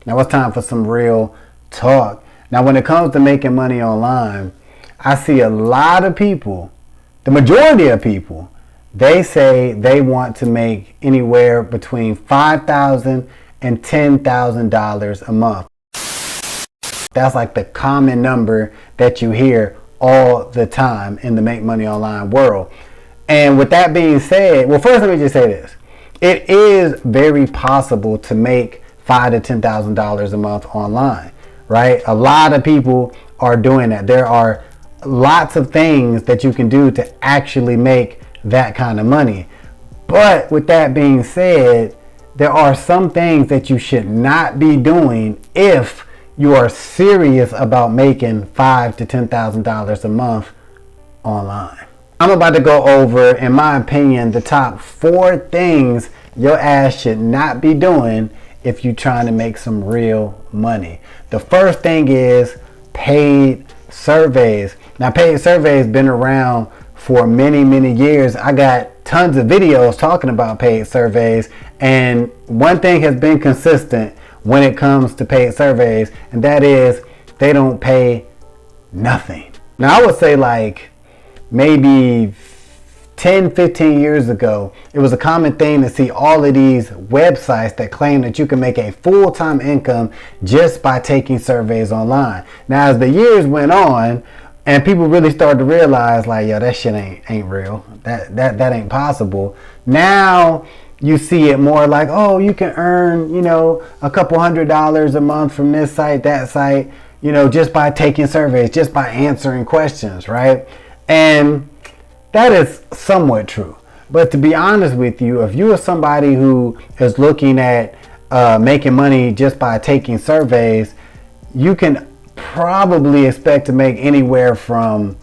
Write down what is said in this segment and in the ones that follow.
Now it's time for some real talk. Now when it comes to making money online, I see a lot of people, the majority of people, they say they want to make anywhere between $5,000 and $10,000 a month. That's like the common number that you hear all the time in the make money online world. And with that being said, well, first let me just say this. It is very possible to make $5,000 to $10,000 a month online, right? A lot of people are doing that. There are lots of things that you can do to actually make that kind of money. But with that being said, there are some things that you should not be doing if you are serious about making $5,000 to $10,000 a month online. I'm about to go over, in my opinion, the top 4 things your ass should not be doing if you're trying to make some real money. The first thing is paid surveys. Now, paid surveys been around for many, many years. I got tons of videos talking about paid surveys, and one thing has been consistent when it comes to paid surveys, and that is they don't pay nothing. Now, I would say like maybe 10, 15 years ago, it was a common thing to see all of these websites that claim that you can make a full-time income just by taking surveys online. Now, as the years went on, and people really started to realize, like, yo, that shit ain't real. That ain't possible. Now you see it more like, oh, you can earn, a couple $100s a month from this site, that site, just by taking surveys, just by answering questions, right? And that is somewhat true. But to be honest with you, if you are somebody who is looking at making money just by taking surveys, you can probably expect to make anywhere from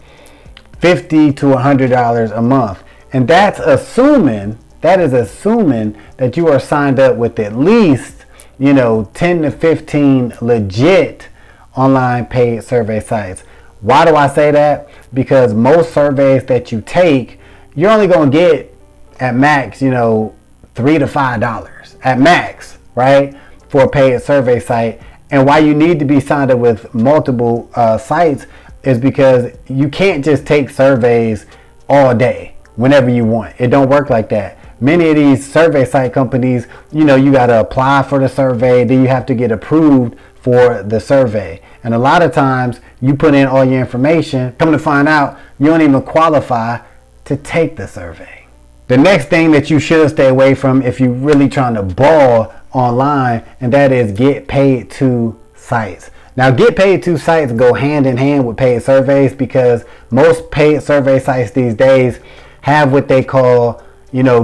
$50 to $100 a month. And that is assuming that you are signed up with at least, 10 to 15 legit online paid survey sites. Why do I say that? Because most surveys that you take, you're only going to get at max, $3 to $5 at max, right? For a paid survey site. And why you need to be signed up with multiple sites is because you can't just take surveys all day whenever you want. It don't work like that. Many of these survey site companies, you got to apply for the survey, then you have to get approved for the survey. And a lot of times you put in all your information, come to find out you don't even qualify to take the survey. The next thing that you should stay away from if you're really trying to ball online, and that is get paid to sites. Now, get paid to sites go hand in hand with paid surveys, because most paid survey sites these days have what they call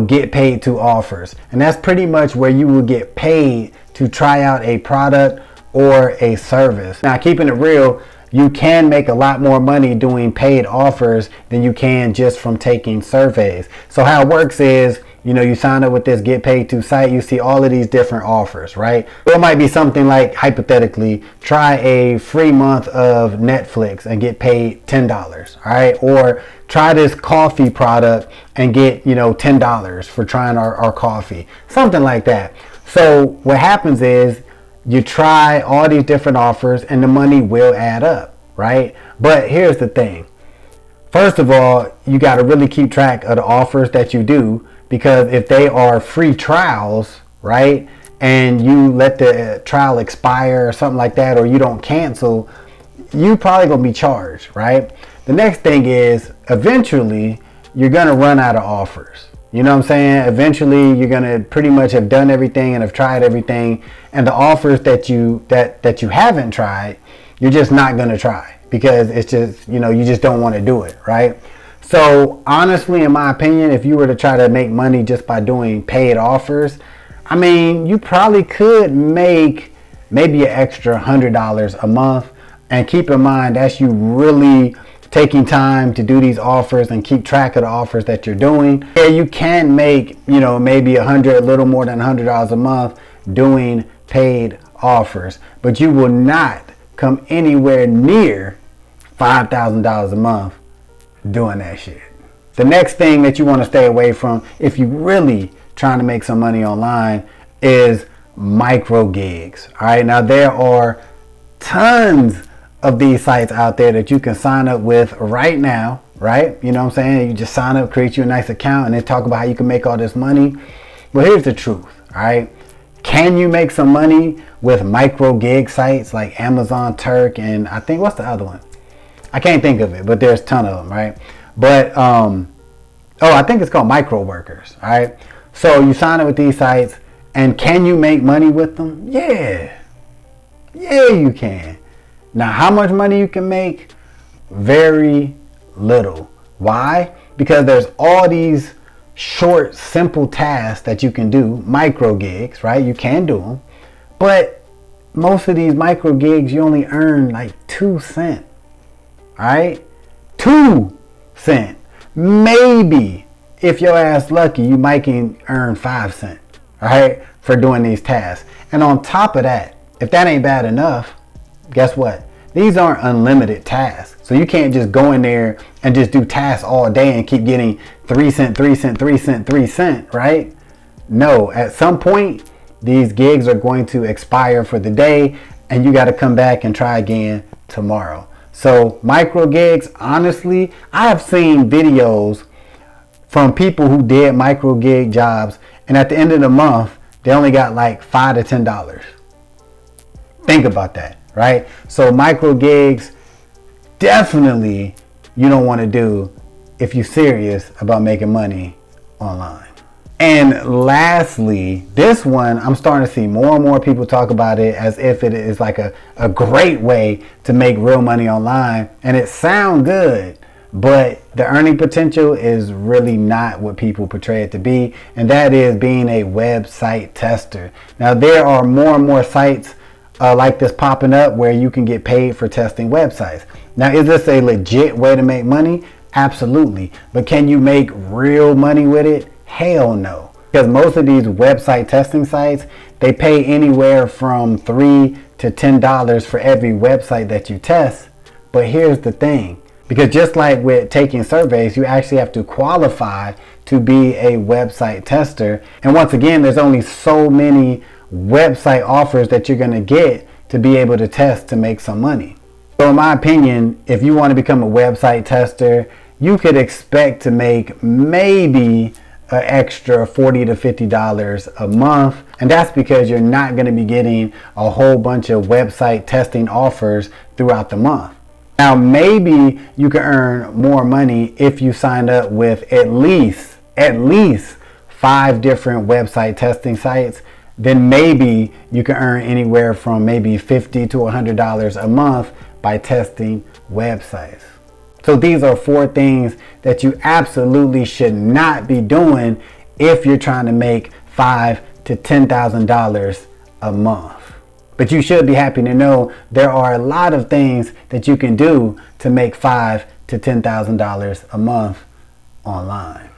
get paid to offers. And that's pretty much where you will get paid to try out a product or a service. Now, keeping it real, you can make a lot more money doing paid offers than you can just from taking surveys. So how it works is, you sign up with this get paid to site, you see all of these different offers, right? Or it might be something like, hypothetically, try a free month of Netflix and get paid $10, all right? Or try this coffee product and get, $10 for trying our coffee, something like that. So what happens is you try all these different offers and the money will add up, right? But here's the thing. First of all, you got to really keep track of the offers that you do, because if they are free trials, right, and you let the trial expire or something like that, or you don't cancel, you probably gonna be charged, right? The next thing is, eventually you're gonna run out of offers. You know what I'm saying? Eventually you're gonna pretty much have done everything and have tried everything, and the offers that you haven't tried, you're just not gonna try, because it's just, you just don't want to do it, right? So honestly, in my opinion, if you were to try to make money just by doing paid offers, you probably could make maybe an extra $100 a month. And keep in mind, that's you really taking time to do these offers and keep track of the offers that you're doing. Yeah, you can make, maybe a little more than $100 a month doing paid offers, but you will not come anywhere near $5,000 a month doing that shit. The next thing that you want to stay away from if you really trying to make some money online is micro gigs. All right, now there are tons of these sites out there that you can sign up with right now, right? You know what I'm saying? You just sign up, create you a nice account, and they talk about how you can make all this money. Well, here's the truth, all right? Can you make some money with micro gig sites like Amazon Turk and I think, what's the other one? I can't think of it, but there's a ton of them, right? But, I think it's called Micro Workers, all right? So you sign up with these sites, and can you make money with them? Yeah, you can. Now, how much money you can make? Very little. Why? Because there's all these short, simple tasks that you can do, micro gigs, right? You can do them. But most of these micro gigs, you only earn like 2 cents, all right? 2 cents. Maybe, if your ass lucky, you might can earn 5 cents, all right, for doing these tasks. And on top of that, if that ain't bad enough, guess what? These aren't unlimited tasks. So you can't just go in there and just do tasks all day and keep getting 3 cents, 3 cents, 3 cents, 3 cents, right? No, at some point, these gigs are going to expire for the day and you got to come back and try again tomorrow. So micro gigs, honestly, I have seen videos from people who did micro gig jobs, and at the end of the month, they only got like $5 to $10. Think about that, right? So micro gigs, definitely you don't want to do if you're serious about making money online. And lastly, this one, I'm starting to see more and more people talk about it as if it is like a great way to make real money online. And it sounds good, but the earning potential is really not what people portray it to be. And that is being a website tester. Now, there are more and more sites like this popping up where you can get paid for testing websites. Now, is this a legit way to make money? Absolutely. But can you make real money with it? Hell no. Because most of these website testing sites, they pay anywhere from $3 to $10 for every website that you test. But here's the thing. Because just like with taking surveys, you actually have to qualify to be a website tester. And once again, there's only so many website offers that you're going to get to be able to test to make some money. So in my opinion, if you want to become a website tester, you could expect to make maybe an extra $40 to $50 a month. And that's because you're not going to be getting a whole bunch of website testing offers throughout the month. Now, maybe you can earn more money if you signed up with at least 5 different website testing sites. Then maybe you can earn anywhere from maybe $50 to $100 a month by testing websites. So these are 4 things that you absolutely should not be doing if you're trying to make $5,000 to $10,000 a month. But you should be happy to know there are a lot of things that you can do to make $5,000 to $10,000 a month online.